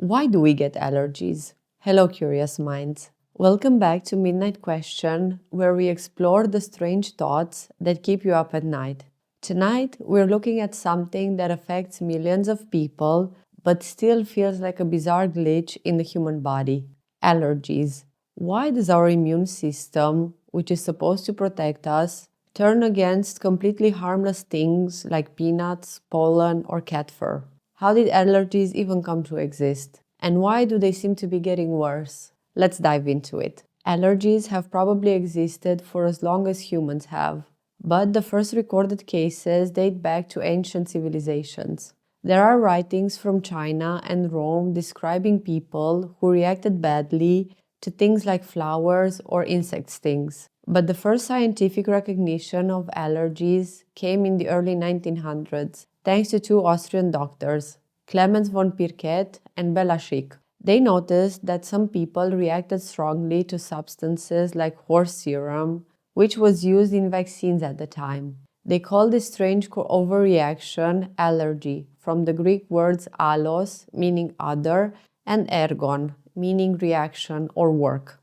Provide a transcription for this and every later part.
Why do we get allergies? Hello, curious minds. Welcome back to Midnight Question, where we explore the strange thoughts that keep you up at night. Tonight, we're looking at something that affects millions of people, but still feels like a bizarre glitch in the human body: allergies. Why does our immune system, which is supposed to protect us, turn against completely harmless things like peanuts, pollen, or cat fur? How did allergies even come to exist? And why do they seem to be getting worse? Let's dive into it. Allergies have probably existed for as long as humans have, but the first recorded cases date back to ancient civilizations. There are writings from China and Rome describing people who reacted badly to things like flowers or insect stings. But the first scientific recognition of allergies came in the early 1900s, thanks to two Austrian doctors, Clemens von Pirquet and Bela Schick. They noticed that some people reacted strongly to substances like horse serum, which was used in vaccines at the time. They called this strange overreaction allergy, from the Greek words allos, meaning other, and ergon, meaning reaction or work.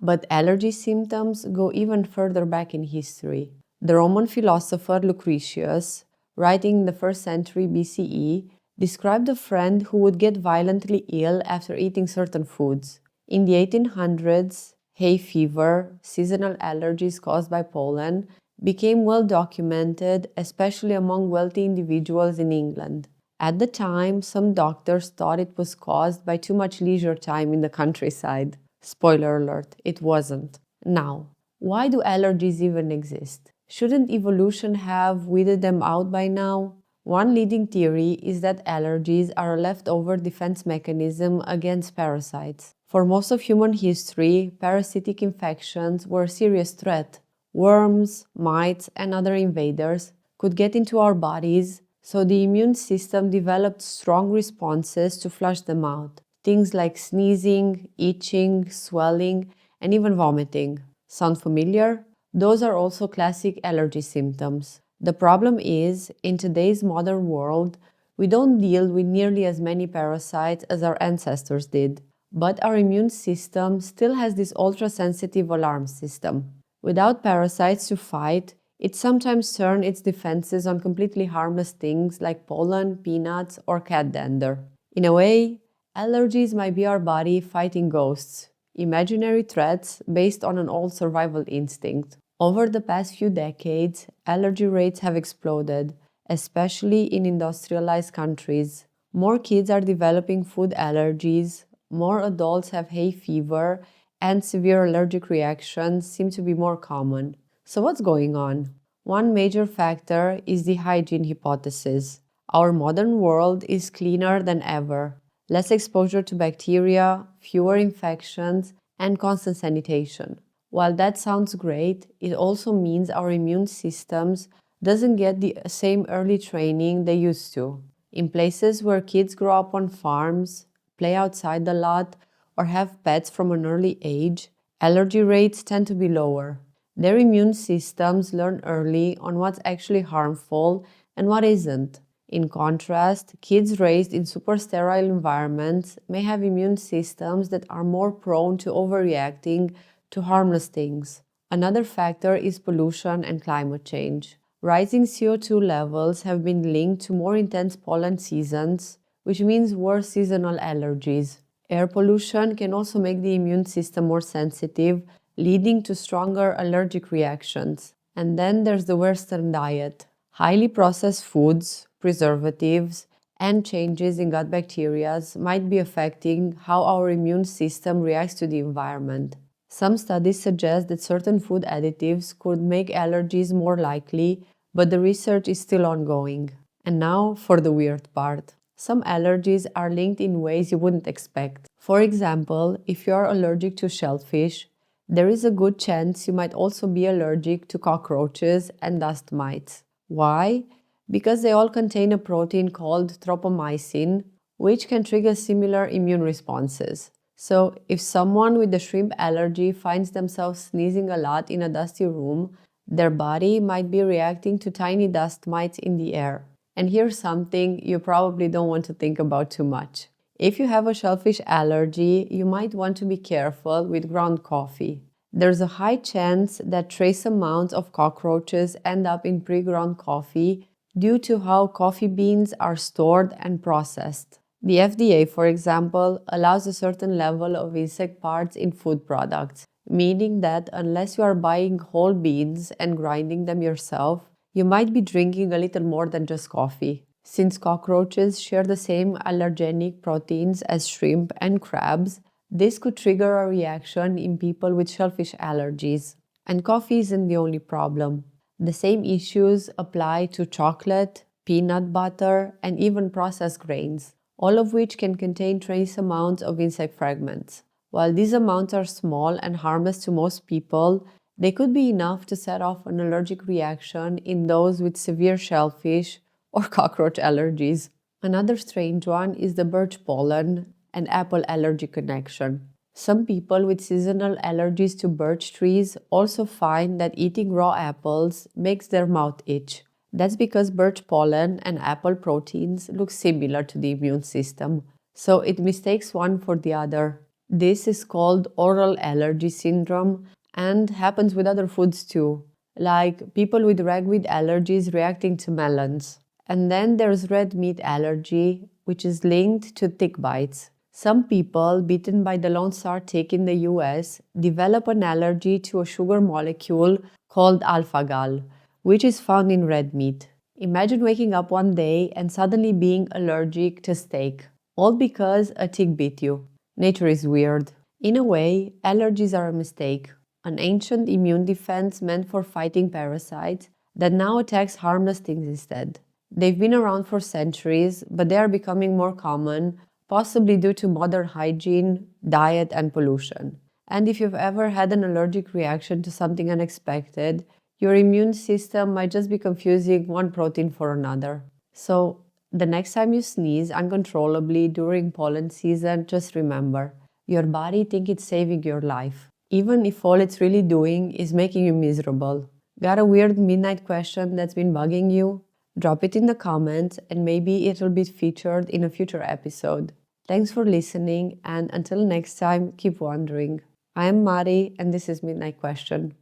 But allergy symptoms go even further back in history. The Roman philosopher Lucretius, writing in the 1st century BCE, described a friend who would get violently ill after eating certain foods. In the 1800s, hay fever, seasonal allergies caused by pollen, became well documented, especially among wealthy individuals in England. At the time, some doctors thought it was caused by too much leisure time in the countryside. Spoiler alert, it wasn't. Now, why do allergies even exist? Shouldn't evolution have weeded them out by now? One leading theory is that allergies are a leftover defense mechanism against parasites. For most of human history, parasitic infections were a serious threat. Worms, mites, and other invaders could get into our bodies, so the immune system developed strong responses to flush them out. Things like sneezing, itching, swelling, and even vomiting. Sound familiar? Those are also classic allergy symptoms. The problem is, in today's modern world, we don't deal with nearly as many parasites as our ancestors did. But our immune system still has this ultra-sensitive alarm system. Without parasites to fight, it sometimes turns its defenses on completely harmless things like pollen, peanuts, or cat dander. In a way, allergies might be our body fighting ghosts, imaginary threats based on an old survival instinct. Over the past few decades, allergy rates have exploded, especially in industrialized countries. More kids are developing food allergies, more adults have hay fever, and severe allergic reactions seem to be more common. So what's going on? One major factor is the hygiene hypothesis. Our modern world is cleaner than ever. Less exposure to bacteria, fewer infections, and constant sanitation. While that sounds great, it also means our immune systems doesn't get the same early training they used to. In places where kids grow up on farms, play outside a lot, or have pets from an early age, allergy rates tend to be lower. Their immune systems learn early on what's actually harmful and what isn't. In contrast, kids raised in super sterile environments may have immune systems that are more prone to overreacting to harmless things. Another factor is pollution and climate change. Rising CO2 levels have been linked to more intense pollen seasons, which means worse seasonal allergies. Air pollution can also make the immune system more sensitive, leading to stronger allergic reactions. And then there's the Western diet. Highly processed foods, preservatives, and changes in gut bacteria might be affecting how our immune system reacts to the environment. Some studies suggest that certain food additives could make allergies more likely, but the research is still ongoing. And now for the weird part. Some allergies are linked in ways you wouldn't expect. For example, if you are allergic to shellfish, there is a good chance you might also be allergic to cockroaches and dust mites. Why? Because they all contain a protein called tropomycin, which can trigger similar immune responses. So, if someone with a shrimp allergy finds themselves sneezing a lot in a dusty room, their body might be reacting to tiny dust mites in the air. And here's something you probably don't want to think about too much. If you have a shellfish allergy, you might want to be careful with ground coffee. There's a high chance that trace amounts of cockroaches end up in pre-ground coffee due to how coffee beans are stored and processed. The FDA, for example, allows a certain level of insect parts in food products, meaning that unless you are buying whole beans and grinding them yourself, you might be drinking a little more than just coffee. Since cockroaches share the same allergenic proteins as shrimp and crabs, this could trigger a reaction in people with shellfish allergies. And coffee isn't the only problem. The same issues apply to chocolate, peanut butter, and even processed grains, all of which can contain trace amounts of insect fragments. While these amounts are small and harmless to most people, they could be enough to set off an allergic reaction in those with severe shellfish or cockroach allergies. Another strange one is the birch pollen and apple allergy connection. Some people with seasonal allergies to birch trees also find that eating raw apples makes their mouth itch. That's because birch pollen and apple proteins look similar to the immune system, so it mistakes one for the other. This is called oral allergy syndrome and happens with other foods too, like people with ragweed allergies reacting to melons. And then there's red meat allergy, which is linked to tick bites. Some people bitten by the Lone Star tick in the US develop an allergy to a sugar molecule called alpha-gal, which is found in red meat. Imagine waking up one day and suddenly being allergic to steak, all because a tick bit you. Nature is weird. In a way, allergies are a mistake, an ancient immune defense meant for fighting parasites that now attacks harmless things instead. They've been around for centuries, but they are becoming more common, possibly due to modern hygiene, diet, and pollution. And if you've ever had an allergic reaction to something unexpected, your immune system might just be confusing one protein for another. So, the next time you sneeze uncontrollably during pollen season, just remember, your body thinks it's saving your life, even if all it's really doing is making you miserable. Got a weird midnight question that's been bugging you? Drop it in the comments and maybe it'll be featured in a future episode. Thanks for listening, and until next time, keep wondering. I am Mari and this is Midnight Question.